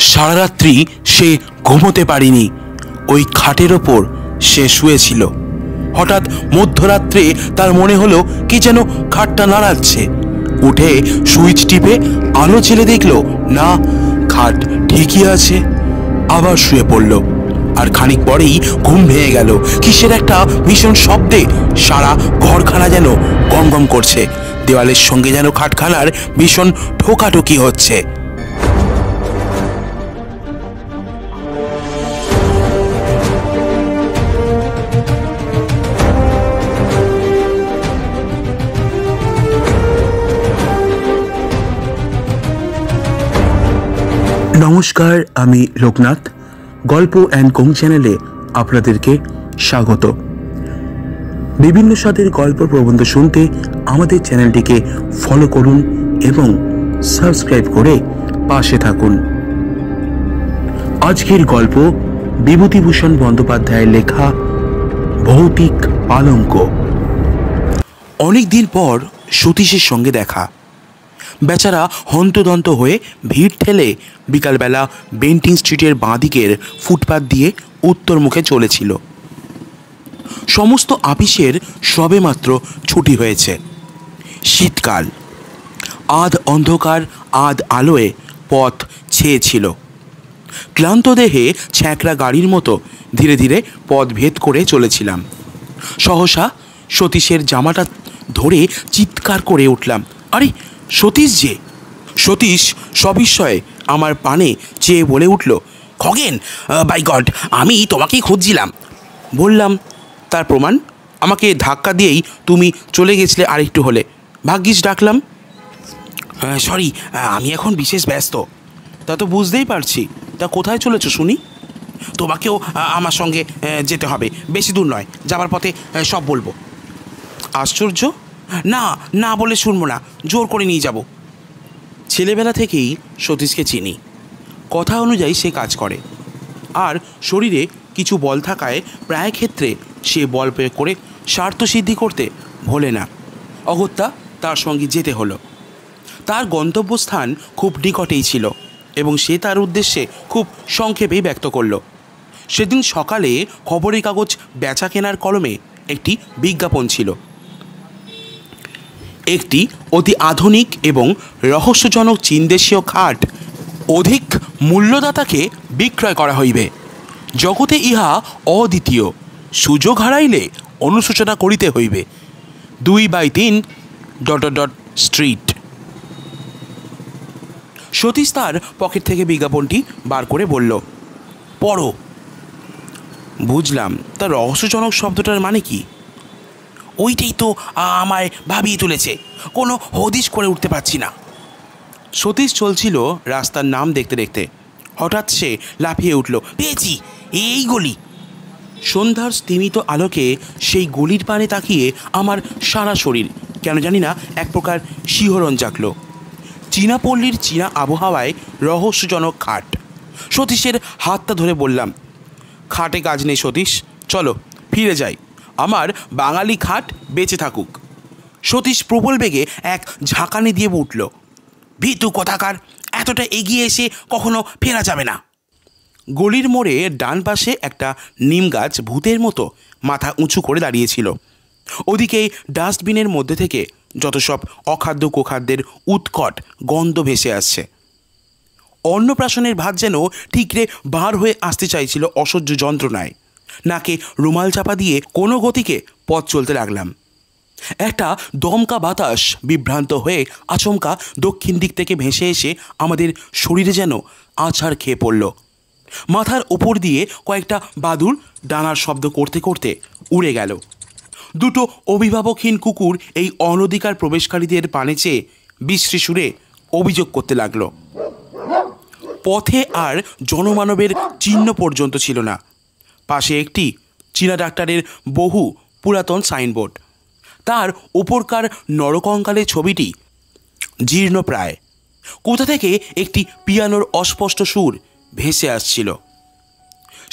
সারা রাত্রি সে ঘুমোতে পারেনি। ওই খাটের ওপর সে শুয়েছিল। হঠাৎ মধ্যরাত্রে তার মনে হলো কি যেন খাটটা নাড়াচ্ছে। উঠে সুইচ টিপে আলো জ্বেলে দেখলো না, খাট ঠিকই আছে। আবার শুয়ে পড়ল। আর খানিক পরেই ঘুম ভেঙে গেল কিসের একটা ভীষণ শব্দে। সারা ঘরখানা যেন গম গম করছে। দেওয়ালের সঙ্গে যেন খাটখানার ভীষণ ঠোকাঠুকি হচ্ছে। নমস্কার, আমি লোকনাথ। গল্প অ্যান্ড কোং চ্যানেলে আপনাদেরকে স্বাগত। বিভিন্ন স্বাদের গল্প প্রবন্ধ শুনতে আমাদের চ্যানেলটিকে ফলো করুন এবং সাবস্ক্রাইব করে পাশে থাকুন। আজকের গল্প বিভূতিভূষণ বন্দ্যোপাধ্যায়ের লেখা ভৌতিক পালঙ্ক। অনেক দিন পর সতীশের সঙ্গে দেখা। বেচারা হন্তদন্ত হয়ে ভিড় ঠেলে বিকালবেলা বেন্টিং স্ট্রিটের বাঁদিকের ফুটপাত দিয়ে উত্তর মুখে চলেছিল। সমস্ত আপিসের সবেমাত্র ছুটি হয়েছে। শীতকাল। আধ অন্ধকার আধ আলোয় পথ ছেয়েছিল। ক্লান্ত দেহে ছ্যাঁকড়া গাড়ির মতো ধীরে ধীরে পথ ভেদ করে চলেছিলাম। সহসা সতীশের জামাটা ধরে চিৎকার করে উঠলাম, আরে সতীশ যে! সতীশ সবিস্ময়ে আমার পানে চেয়ে বলে উঠল, খগেন, বাই গড, আমি তোমাকেই খুঁজছিলাম। বললাম, তার প্রমাণ? আমাকে ধাক্কা দিয়েই তুমি চলে গেছিলে আরেকটু হলে। ভাগ্যিস ডাকলাম। সরি, আমি এখন বিশেষ ব্যস্ত। তা তো বুঝতেই পারছি। তা কোথায় চলেছ শুনি? তোমাকেও আমার সঙ্গে যেতে হবে, বেশি দূর নয়, যাবার পথে সব বলবো। আশ্চর্য! না না বলে শুনবো না, জোর করে নিয়ে যাব। ছেলেবেলা থেকেই সতীশকে চিনি। কথা অনুযায়ী সে কাজ করে, আর শরীরে কিছু বল থাকায় প্রায় ক্ষেত্রে সে বল প্রয়োগ করে স্বার্থসিদ্ধি করতে ভোলে না। অগত্যা তার সঙ্গে যেতে হলো। তার গন্তব্যস্থান খুব নিকটেই ছিল এবং সে তার উদ্দেশ্যে খুব সংক্ষেপেই ব্যক্ত করল। সেদিন সকালে খবরের কাগজ বেচা কেনার কলমে একটি বিজ্ঞাপন ছিল। একটি অতি আধুনিক এবং রহস্যজনক চীনদেশীয় খাট অধিক মূল্যদাতাকে বিক্রয় করা হইবে। জগতে ইহা অদ্বিতীয়, সুযোগ হারাইলে অনুশোচনা করিতে হইবে। 2/3 স্ট্রিট। সতীশ তার পকেট থেকে বিজ্ঞাপনটি বার করে বলল, পড়ো। বুঝলাম, তার রহস্যজনক শব্দটার মানে কি? ওইটাই তো আমায় ভাবিয়ে তুলেছে, কোনো হদিশ করে উঠতে পারছি না। সতীশ চলছিল রাস্তার নাম দেখতে দেখতে। হঠাৎ সে লাফিয়ে উঠল, পেয়েছি, এই গলি। সন্ধ্যার স্তিমিত আলোকে সেই গলির পানে তাকিয়ে আমার সারা শরীর কেন জানি না এক প্রকার শিহরণ জাগল। চীনা পল্লীর চীনা আবহাওয়ায় রহস্যজনক খাট। সতীশের হাতটা ধরে বললাম, খাটে কাজ নেই সতীশ, চলো ফিরে যাই। আমার বাঙালি খাট বেঁচে থাকুক। সতীশ প্রবল বেগে এক ঝাঁকানি দিয়ে উঠল, ভীতু কোথাকার, এতটা এগিয়ে এসে কখনো ফেরা যাবে না। গলির মোড়ে ডান পাশে একটা নিম গাছ ভূতের মতো মাথা উঁচু করে দাঁড়িয়েছিল। ওদিকে ডাস্টবিনের মধ্যে থেকে যত সব অখাদ্য কুখাদ্যের উৎকট গন্ধ ভেসে আসছে। অন্নপ্রাশনের ভাত যেন ঠিকরে বার হয়ে আসতে চাইছিল অসহ্য যন্ত্রণায়। নাকে রুমাল চাপা দিয়ে কোনো গতিকে পথ চলতে লাগলাম। একটা দমকা বাতাস বিভ্রান্ত হয়ে আচমকা দক্ষিণ দিক থেকে ভেসে এসে আমাদের শরীরে যেন আছাড় খেয়ে পড়ল। মাথার ওপর দিয়ে কয়েকটা বাদুড় ডানার শব্দ করতে করতে উড়ে গেল। দুটো অভিভাবকহীন কুকুর এই অনধিকার প্রবেশকারীদের পানে চেয়ে বিশ্রী সুরে অভিযোগ করতে লাগলো। পথে আর জনমানবের চিহ্ন পর্যন্ত ছিল না। পাশে একটি চীনা ডাক্তারের বহু পুরাতন সাইনবোর্ড। তার উপরকার নরকঙ্কালের ছবিটি জীর্ণ প্রায়। কোথা থেকে একটি পিয়ানোর অস্পষ্ট সুর ভেসে আসছিল।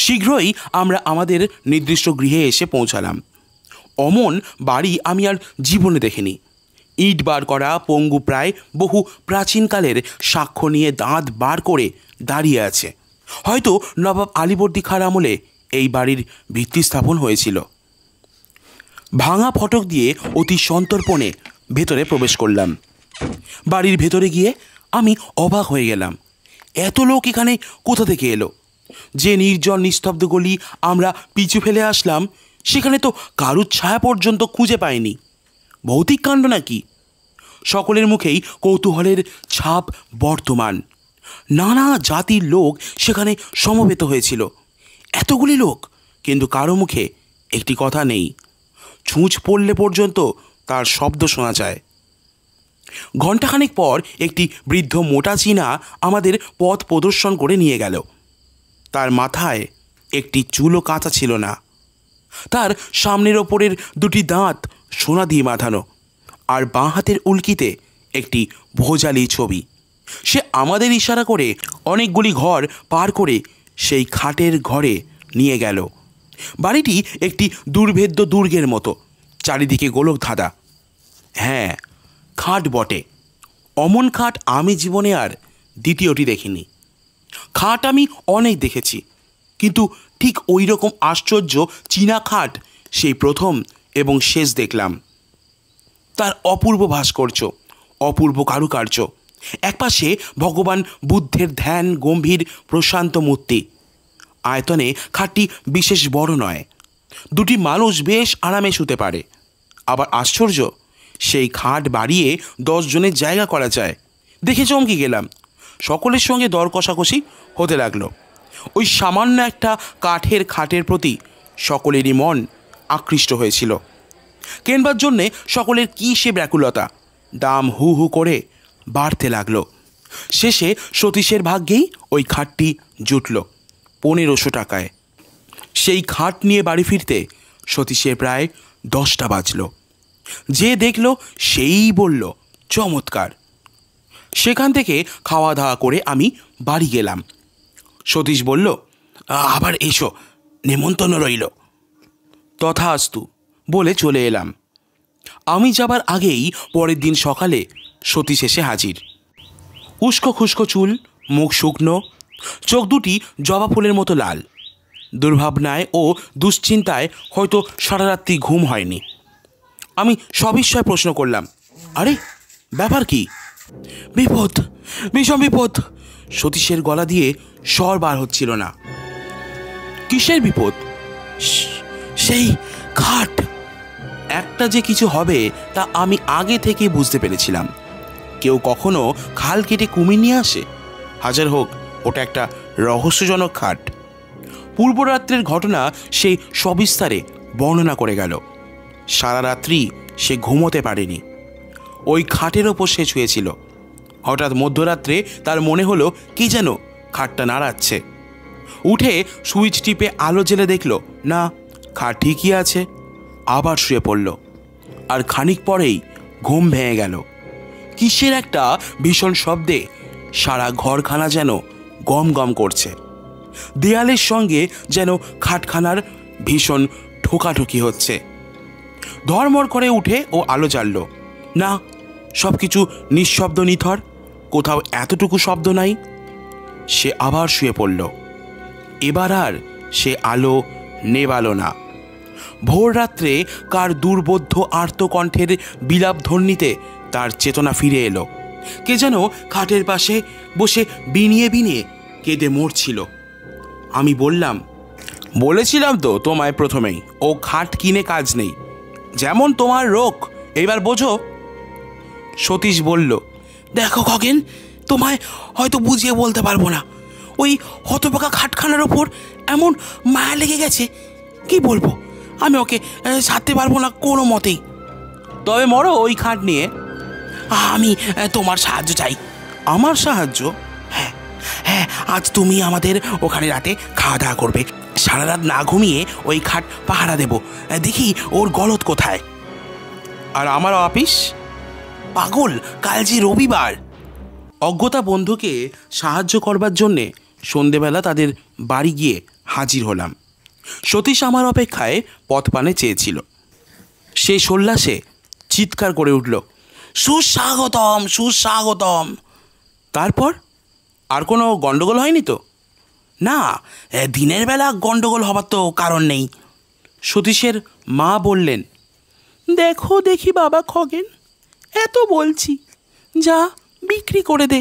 শীঘ্রই আমরা আমাদের নির্দিষ্ট গৃহে এসে পৌঁছালাম। অমন বাড়ি আমি আর জীবনে দেখিনি। ইট বার করা পঙ্গু প্রায় বহু প্রাচীনকালের সাক্ষ্য নিয়ে দাঁত বার করে দাঁড়িয়ে আছে। হয়তো নবাব আলীবর্দী খাঁর আমলে এই বাড়ির ভিত্তি স্থাপন হয়েছিল। ভাঙা ফটক দিয়ে অতি সন্তর্পণে ভেতরে প্রবেশ করলাম। বাড়ির ভেতরে গিয়ে আমি অবাক হয়ে গেলাম। এত লোক এখানে কোথা থেকে এলো? যে নির্জন নিস্তব্ধ গলি আমরা পিছু ফেলে আসলাম, সেখানে তো কারুর ছায়া পর্যন্ত খুঁজে পাইনি। ভৌতিক কাণ্ড নাকি? সকলের মুখেই কৌতূহলের ছাপ বর্তমান। নানা জাতির লোক সেখানে সমবেত হয়েছিল। এতগুলি লোক, কিন্তু কারো মুখে একটি কথা নেই। ছুঁচ পড়লে পর্যন্ত তার শব্দ শোনা যায়। ঘণ্টাখানেক পর একটি বৃদ্ধ মোটা চীনা আমাদের পথ প্রদর্শন করে নিয়ে গেল। তার মাথায় একটি চুলও কাঁচা ছিল না। তার সামনের ওপরের দুটি দাঁত সোনা দিয়ে বাঁধানো, আর বাঁ হাতের উল্কিতে একটি ভোজালি ছবি। সে আমাদের ইশারা করে অনেকগুলি ঘর পার করে সেই খাটের ঘরে নিয়ে গেল। বাড়িটি একটি দুর্ভেদ্য দুর্গের মতো, চারিদিকে গোলক ধাঁধা। হ্যাঁ, খাট বটে। অমন খাট আমি জীবনে আর দ্বিতীয়টি দেখিনি। খাট আমি অনেক দেখেছি, কিন্তু ঠিক ওই রকম আশ্চর্য চীনা খাট সেই প্রথম এবং শেষ দেখলাম। তার অপূর্ব ভাস্কর্য, অপূর্ব কারুকার্য। একপাশে ভগবান বুদ্ধের ধ্যান গম্ভীর প্রশান্ত মূর্তি। আয়তনে খাটটি বিশেষ বড় নয়, দুটি মানুষ বেশ আরামে শুতে পারে। আবার আশ্চর্য, সেই খাট বাড়িয়ে 10 জনের জায়গা করা যায়। দেখে চমকে গেলাম। সকলের সঙ্গে দর কষাকষি হতে লাগলো। ওই সামান্য একটা কাঠের খাটের প্রতি সকলেরই মন আকৃষ্ট হয়েছিল। কেনবার জন্যে সকলের কী সে ব্যাকুলতা। দাম হু হু করে বাড়তে লাগলো। শেষে সতীশের ভাগ্যেই ওই খাটটি জুটল 1500 টাকায়। সেই খাট নিয়ে বাড়ি ফিরতে সতীশের প্রায় 10টা বাজল। যে দেখল সেই বলল, চমৎকার। সেখান থেকে খাওয়া দাওয়া করে আমি বাড়ি গেলাম। সতীশ বলল, আবার এসো, নেমন্তন্ন রইল। তথাস্তু বলে চলে এলাম। আমি যাবার আগেই পরের দিন সকালে সতীশ এসে হাজির। উস্কো খুস্কো চুল, মুখ শুকনো, চোখ দুটি জবা ফুলের মতো লাল। দুর্ভাবনায় ও দুশ্চিন্তায় হয়তো সারা রাত্রি ঘুম হয়নি। আমি সবিস্ময়ে প্রশ্ন করলাম, আরে ব্যাপার কি? বিপদ, ভীষণ বিপদ। সতীশের গলা দিয়ে স্বর বার হচ্ছিল না। কিসের বিপদ? সেই খাট। একটা যে কিছু হবে তা আমি আগে থেকে বুঝতে পেরেছিলাম। কেউ কখনো খাল কেটে কুমির নিয়ে আসে? হাজার হোক, ওটা একটা রহস্যজনক খাট। পূর্বরাত্রের ঘটনা সে সবিস্তারে বর্ণনা করে গেল। সারা রাত্রি সে ঘুমোতে পারেনি। ওই খাটের ওপর সে শুয়েছিল। হঠাৎ মধ্যরাত্রে তার মনে হলো কি যেন খাটটা নাড়াচ্ছে। উঠে সুইচ টিপে আলো জ্বেলে দেখল, না, খাট ঠিকই আছে। আবার শুয়ে পড়ল। আর খানিক পরেই ঘুম ভেঙে গেল। কিসের একটা ভীষণ শব্দে সারা ঘরখানা যেন গম গম করছে। দেয়ালের সঙ্গে যেন খাটখানার ভীষণ ঠোকাঠুকি হচ্ছে। ধর্মর করে উঠে ও আলো জ্বালল। না, সব কিছু নিঃশব্দ নিথর, কোথাও এতটুকু শব্দ নাই। সে আবার শুয়ে পড়ল। এবার আর সে আলো নেবালো না। ভোর রাত্রে কার দুর্বোধ্য আর্তকণ্ঠের বিলাপ ধ্বনিতে তার চেতনা ফিরে এলো। কে যেন খাটের পাশে বসে বিনিয়ে বিনিয়ে কেঁদে মরছিল। আমি বললাম, বলেছিলাম তো তোমায় প্রথমেই, ও খাট কিনে কাজ নেই। যেমন তোমার রোগ, এইবার বোঝো। সতীশ বলল, দেখো খগেন, তোমায় হয়তো বুঝিয়ে বলতে পারবো না। ওই হতপাকা খাটখানার ওপর এমন মায়া লেগে গেছে, কি বলবো। আমি ওকে ছাড়তে পারবো না কোনো মতেই। তবে মরো ওই খাট নিয়ে। আমি তোমার সাহায্য চাই। আমার সাহায্য? হ্যাঁ হ্যাঁ, আজ তুমি আমাদের ওখানে রাতে খাওয়া দাওয়া করবে। সারা রাত না ঘুমিয়ে ওই খাট পাহারা দেব, দেখি ওর গলদ কোথায়। আর আমার অফিস? পাগল, কাল যে রবিবার। অজ্ঞতা বন্ধুকে সাহায্য করবার জন্যে সন্ধেবেলা তাদের বাড়ি গিয়ে হাজির হলাম। সতীশ আমার অপেক্ষায় পথ পানে চেয়েছিল। সে সল্লাসে চিৎকার করে উঠল, সুস্বাগতম সুস্বাগতম। তারপর আর কোনো গণ্ডগোল হয়নি তো? না, দিনের বেলা গণ্ডগোল হবার তো কারণ নেই। সতীশের মা বললেন, দেখো দেখি বাবা খগেন, এত বলছি, যা বিক্রি করে দে।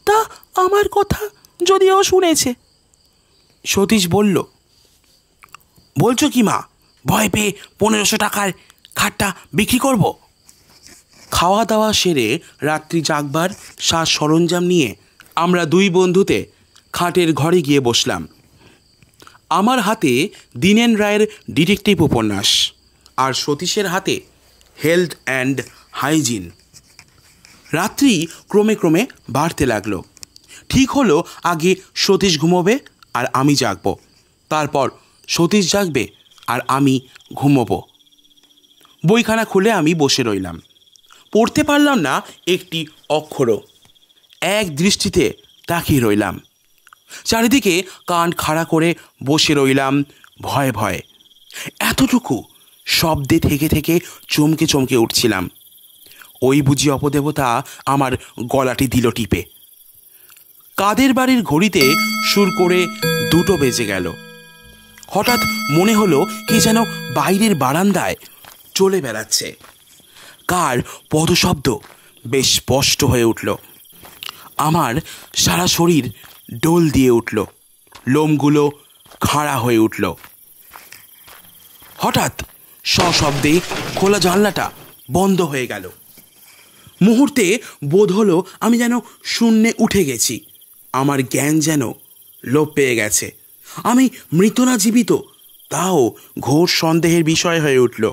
তা আমার কথা যদিও শুনেছে। সতীশ বলল, বলছো কি মা, ভয় পেয়ে 1500 টাকার খাটটা বিক্রি করব? খাওয়া দাওয়া সেরে রাত্রি জাগবার সাজ সরঞ্জাম নিয়ে আমরা দুই বন্ধুতে খাটের ঘরে গিয়ে বসলাম। আমার হাতে দীনেন রায়ের ডিটেকটিভ উপন্যাস, আর সতীশের হাতে হেলথ অ্যান্ড হাইজিন। রাত্রি ক্রমে ক্রমে বাড়তে লাগলো। ঠিক হলো আগে সতীশ ঘুমোবে আর আমি জাগব, তারপর সতীশ জাগবে আর আমি ঘুমোবো। বইখানা খুলে আমি বসে রইলাম। পড়তে পারলাম না একটি অক্ষরও। এক দৃষ্টিতে তাকিয়ে রইলাম। চারিদিকে কান খাড়া করে বসে রইলাম ভয়ে ভয়ে। এতটুকু শব্দে থেকে থেকে চমকে চমকে উঠছিলাম। ওই বুঝি অপদেবতা আমার গলাটি দিল টিপে। কাদের বাড়ির ঘড়িতে সুর করে 2টো বেজে গেল। হঠাৎ মনে হলো কে যেন বাইরের বারান্দায় চলে বেড়াচ্ছে। কার পদশব্দ বেশ স্পষ্ট হয়ে উঠল। আমার সারা শরীর ডোল দিয়ে উঠল, লোমগুলো খাড়া হয়ে উঠল। হঠাৎ সশব্দে খোলা জানলাটা বন্ধ হয়ে গেল। মুহূর্তে বোধ হলো আমি যেন শূন্যে উঠে গেছি। আমার জ্ঞান যেন লোপ পেয়ে গেছে। আমি মৃত না জীবিত তাও ঘোর সন্দেহের বিষয় হয়ে উঠল।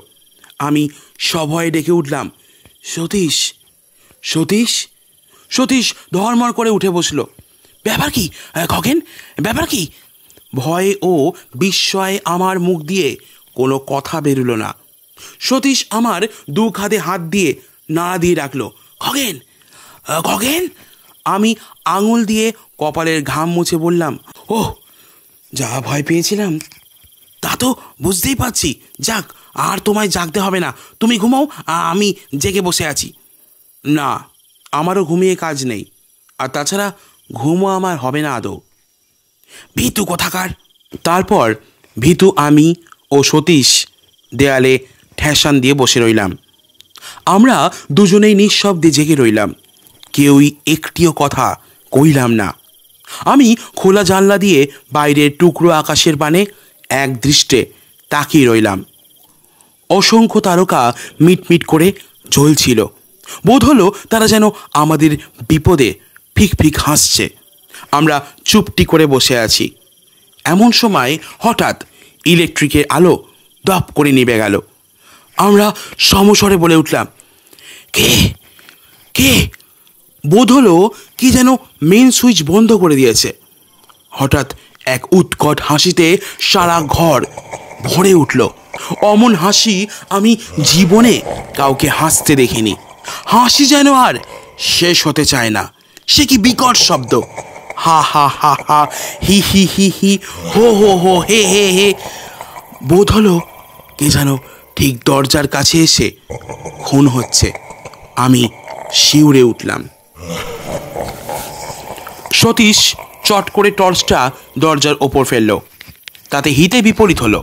আমি সভয়ে ডেকে উঠলাম, সতীশ, সতীশ। সতীশ ধর্মর করে উঠে বসল। ব্যাপার কি খগেন, ব্যাপার কি? ভয়ে ও বিস্ময়ে আমার মুখ দিয়ে কোনো কথা বেরোলো না। সতীশ আমার 2 কাঁধে হাত দিয়ে নাড়া দিয়ে ডাকলো, খগেন, খগেন। আমি আঙুল দিয়ে কপালের ঘাম মুছে বললাম, ওহ, যা ভয় পেয়েছিলাম তা তো বুঝতেই পারছি। যাক, আর তোমায় জাগতে হবে না, তুমি ঘুমাও, আমি জেগে বসে আছি। না, আমারও ঘুমিয়ে কাজ নেই, আর তাছাড়া ঘুমও আমার হবে না আদৌ। ভীতু কোথাকার। তারপর ভীতু আমি ও সতীশ দেয়ালে ঠেসান দিয়ে বসে রইলাম। আমরা দুজনেই নিঃশব্দে জেগে রইলাম। কেউই একটিও কথা কইলাম না। আমি খোলা জানলা দিয়ে বাইরের টুকরো আকাশের পানে এক দৃষ্টে তাকিয়ে রইলাম। অসংখ্য তারকা মিটমিট করে জ্বলছিল। বোধ হলো তারা যেন আমাদের বিপদে ফিক ফিক হাসছে। আমরা চুপটি করে বসে আছি। এমন সময় হঠাৎ ইলেকট্রিকের আলো দপ করে নিভে গেল। আমরা সমস্বরে বলে উঠলাম, কে কে? বোধ হলো কি যেন মেন সুইচ বন্ধ করে দিয়েছে। হঠাৎ এক উৎকট হাসিতে সারা ঘর ভরে উঠল। অমন হাসি আমি জীবনে কাউকে হাসতে দেখিনি। হাসি যেন আর শেষ হতে চায় না। সে কি বিকট শব্দ! হা হা হা হা, হি হি হি হি, হো হো হো, হে হে হে। বোধ হলো কে যেন ঠিক দরজার কাছে এসে খুন হচ্ছে। আমি শিউরে উঠলাম। সতীশ চট করে টর্চটা দরজার ওপর ফেলল। তাতে হিতে বিপরীত হলো।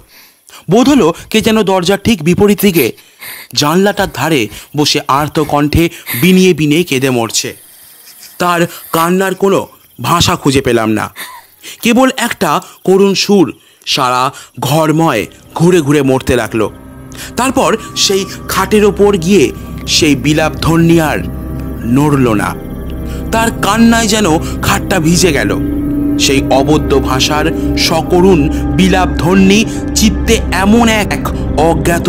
বোধ হলো কে যেন দরজার ঠিক বিপরীত দিকে জানলাটার ধারে বসে আর্ত কণ্ঠে বিনিয়ে বিনিয়ে কেঁদে মরছে। তার কান্নার কোনো ভাষা খুঁজে পেলাম না। কেবল একটা করুণ সুর সারা ঘরময় ঘুরে ঘুরে মরতে লাগলো। তারপর সেই খাটের ওপর গিয়ে সেই বিলাপ ধ্বনি আর নড়ল না। তার কান্নায় যেন খাটটা ভিজে গেল। সেই অবদ্ধ ভাষার সকরুণ বিলাপ ধ্বনি চিত্তে এমন এক অজ্ঞাত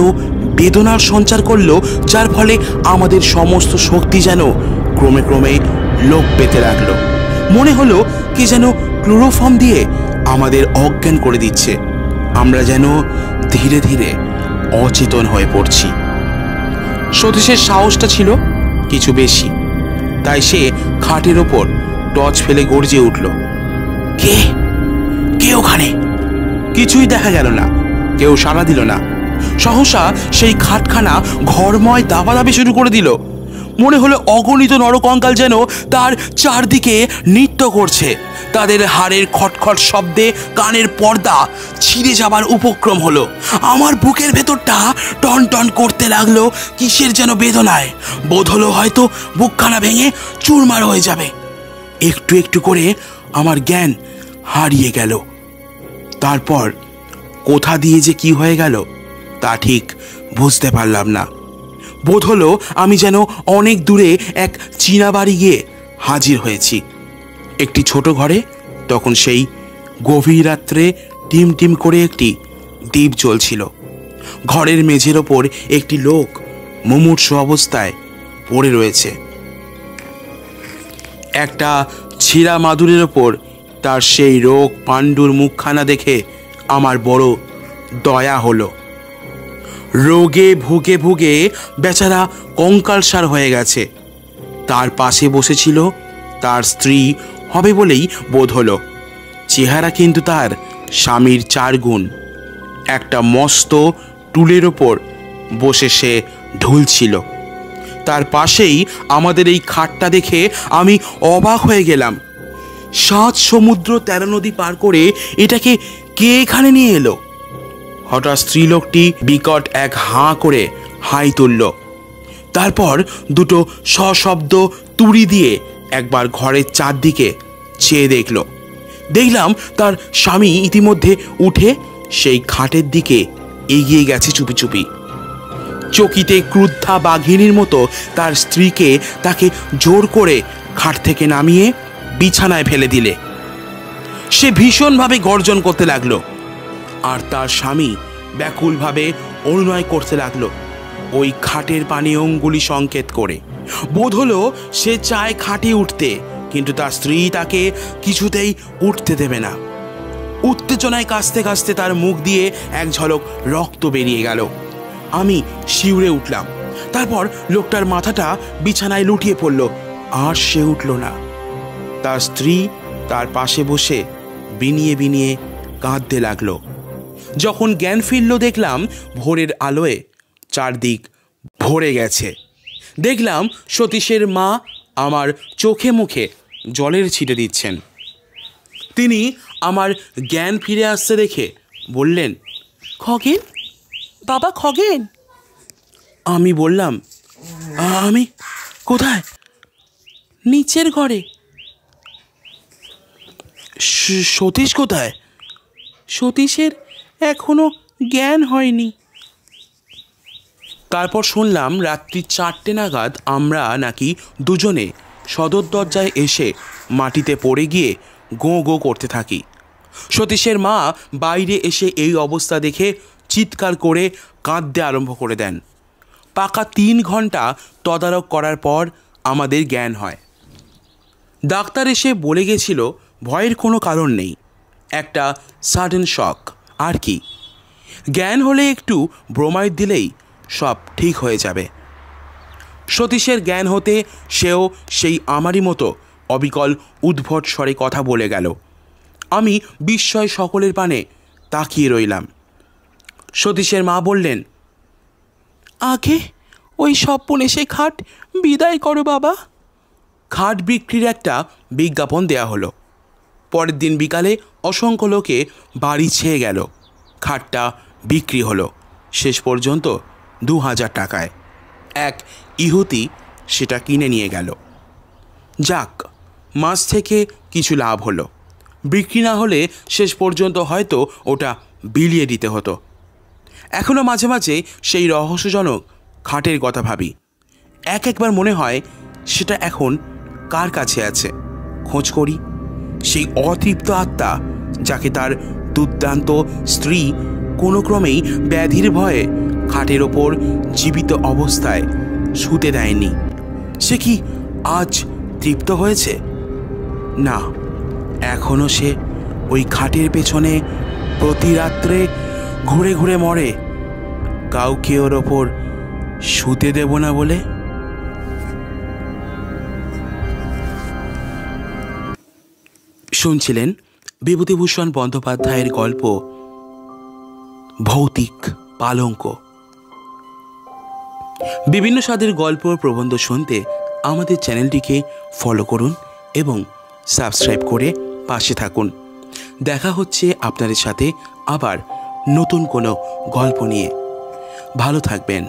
বেদনার সঞ্চার করল, যার ফলে আমাদের সমস্ত শক্তি যেন ক্রমে ক্রমে লোপ পেতে লাগলো। মনে হলো কি যেন ক্লোরোফর্ম দিয়ে আমাদের অজ্ঞান করে দিচ্ছে। আমরা যেন ধীরে ধীরে অচেতন হয়ে পড়ছি। সতীশের সাহসটা ছিল কিছু বেশি, তাই সে খাটের ওপর টর্চ ফেলে গর্জে উঠল, কে কে ওখানে? কিছুই দেখা গেল না, কেউ সাড়া দিল না। সহসা সেই খাটখানা ঘরময় দাবাদাবি শুরু করে দিল। মনে হলো অগণিত নরকঙ্কাল যেন তার চারদিকে নৃত্য করছে। তাদের হাড়ের খটখট শব্দে কানের পর্দা ছিঁড়ে যাবার উপক্রম হলো। আমার বুকের ভেতরটা টন টন করতে লাগলো কিসের যেন বেদনায়। বোধ হলো হয়তো বুকখানা ভেঙে চুরমার হয়ে যাবে। একটু একটু করে আমার জ্ঞান হারিয়ে গেল। তারপর কোথা দিয়ে যে কি হয়ে গেল তা ঠিক বুঝতে পারলাম না। বোধ হলো আমি যেন অনেক দূরে এক চীনা বাড়ি গিয়ে হাজির হয়েছি। একটি ছোট ঘরে তখন সেই গভীর রাত্রে টিম টিম করে একটি দ্বীপ জ্বলছিল। ঘরের মেঝের ওপর একটি লোক মুমূর্ষু অবস্থায় পড়ে রয়েছে। একটা ছিঁড়া মাদুরের ওপর তার সেই রোগ পাণ্ডুর মুখখানা দেখে আমার বড় দয়া হলো। রোগে ভুগে ভুগে বেচারা কঙ্কালসার হয়ে গেছে। তার পাশে বসেছিল তার স্ত্রী হবে বলেই বোধ হলো। চেহারা কিন্তু তার স্বামীর 4 গুণ। একটা মস্ত টুলের ওপর বসে সে ঢুলছিল। তার পাশেই আমাদের এই খাটটা দেখে আমি অবাক হয়ে গেলাম। 7 সমুদ্র 13 নদী পার করে এটাকে কে এখানে নিয়ে এলো? হঠাৎ স্ত্রীলোকটি বিকট এক হাঁ করে হাই তুলল। তারপর দুটো সশব্দ তুড়ি দিয়ে একবার ঘরের চারদিকে চেয়ে দেখলাম তার স্বামী ইতিমধ্যে উঠে সেই খাটের দিকে এগিয়ে গেছে চুপি চুপি। চকিতে ক্রুদ্ধা বাঘিনীর মতো তার স্ত্রীকে তাকে জোর করে খাট থেকে নামিয়ে বিছানায় ফেলে দিলে। সে ভীষণভাবে গর্জন করতে লাগলো, আর তার স্বামী ব্যাকুলভাবে অনুনয় করতে লাগলো ওই খাটের পানে অঙ্গুলি সংকেত করে। বোধ হলো সে চায় খাটে উঠতে, কিন্তু তার স্ত্রী তাকে কিছুতেই উঠতে দেবে না। উত্তেজনায় কাঁচতে কাঁচতে তার মুখ দিয়ে এক ঝলক রক্ত বেরিয়ে গেল। আমি শিউরে উঠলাম। তারপর লোকটার মাথাটা বিছানায় লুটিয়ে পড়ল, আর সে উঠল না। তার স্ত্রী তার পাশে বসে বিনিয়ে বিনিয়ে কাঁদতে লাগলো। যখন জ্ঞান ফিরল দেখলাম ভোরের আলোয় চারদিক ভরে গেছে। দেখলাম সতীশের মা আমার চোখে মুখে জলের ছিটে দিচ্ছেন। তিনি আমার জ্ঞান ফিরে আসতে দেখে বললেন, খগেন, বাবা খগেন। আমি বললাম, আমি কোথায়? নিচের ঘরে। সতীশ কোথায়? সতীশের এখনো জ্ঞান হয়নি। তারপর শুনলাম রাত্রি 4টে নাগাদ আমরা নাকি দুজনে সদর দরজায় এসে মাটিতে পড়ে গিয়ে গোঁ গোঁ করতে থাকি। সতীশের মা বাইরে এসে এই অবস্থা দেখে চিৎকার করে কাঁদতে আরম্ভ করে দেন। পাকা 3 ঘন্টা তদারক করার পর আমাদের জ্ঞান হয়। ডাক্তার এসে বলে গেছিল ভয়ের কোনো কারণ নেই, একটা সাডেন শক আর কি। জ্ঞান হলে একটু ব্রোমাইড দিলেই সব ঠিক হয়ে যাবে। সতীশের জ্ঞান হতে সেও সেই আমারই মতো অবিকল উদ্ভট স্বরে কথা বলে গেল। আমি বিস্ময় সকলের পানে তাকিয়ে রইলাম। সতীশের মা বললেন, আগে ওই স্বপনে সে খাট বিদায় করো বাবা। খাট বিক্রির একটা বিজ্ঞাপন দেয়া হলো। পরের দিন বিকালে অসংখ্য লোকে বাড়ি ছেয়ে গেল। খাটটা বিক্রি হলো শেষ পর্যন্ত 2000 টাকায়। এক ইহুতি সেটা কিনে নিয়ে গেল। যাক, মাছ থেকে কিছু লাভ হলো। বিক্রি না হলে শেষ পর্যন্ত হয়তো ওটা বিলিয়ে দিতে হতো। এখনও মাঝে মাঝে সেই রহস্যজনক খাটের কথা ভাবি। একবার মনে হয় সেটা এখন কার কাছে আছে, খোঁজ করি। সেই অতৃপ্ত আত্মা যাকে তার দুর্দান্ত স্ত্রী কোনো ক্রমেই ব্যাধির ভয়ে খাটের ওপর জীবিত অবস্থায় শুতে দেয়নি, সে কি আজ তৃপ্ত হয়েছে? না, এখনও সে ওই খাটের পেছনে প্রতি রাত্রে ঘুরে ঘুরে মরে, কাউকে ওর ওপর শুতে দেব না বলে। শুনছিলেন বিভূতিভূষণ বন্দ্যোপাধ্যায়ের গল্প ভৌতিক পালঙ্ক। বিভিন্ন স্বাদের গল্প ও প্রবন্ধ শুনতে আমাদের চ্যানেলটিকে ফলো করুন এবং সাবস্ক্রাইব করে পাশে থাকুন। দেখা হচ্ছে আপনাদের সাথে আবার নতুন কোনো গল্প নিয়ে। ভালো থাকবেন।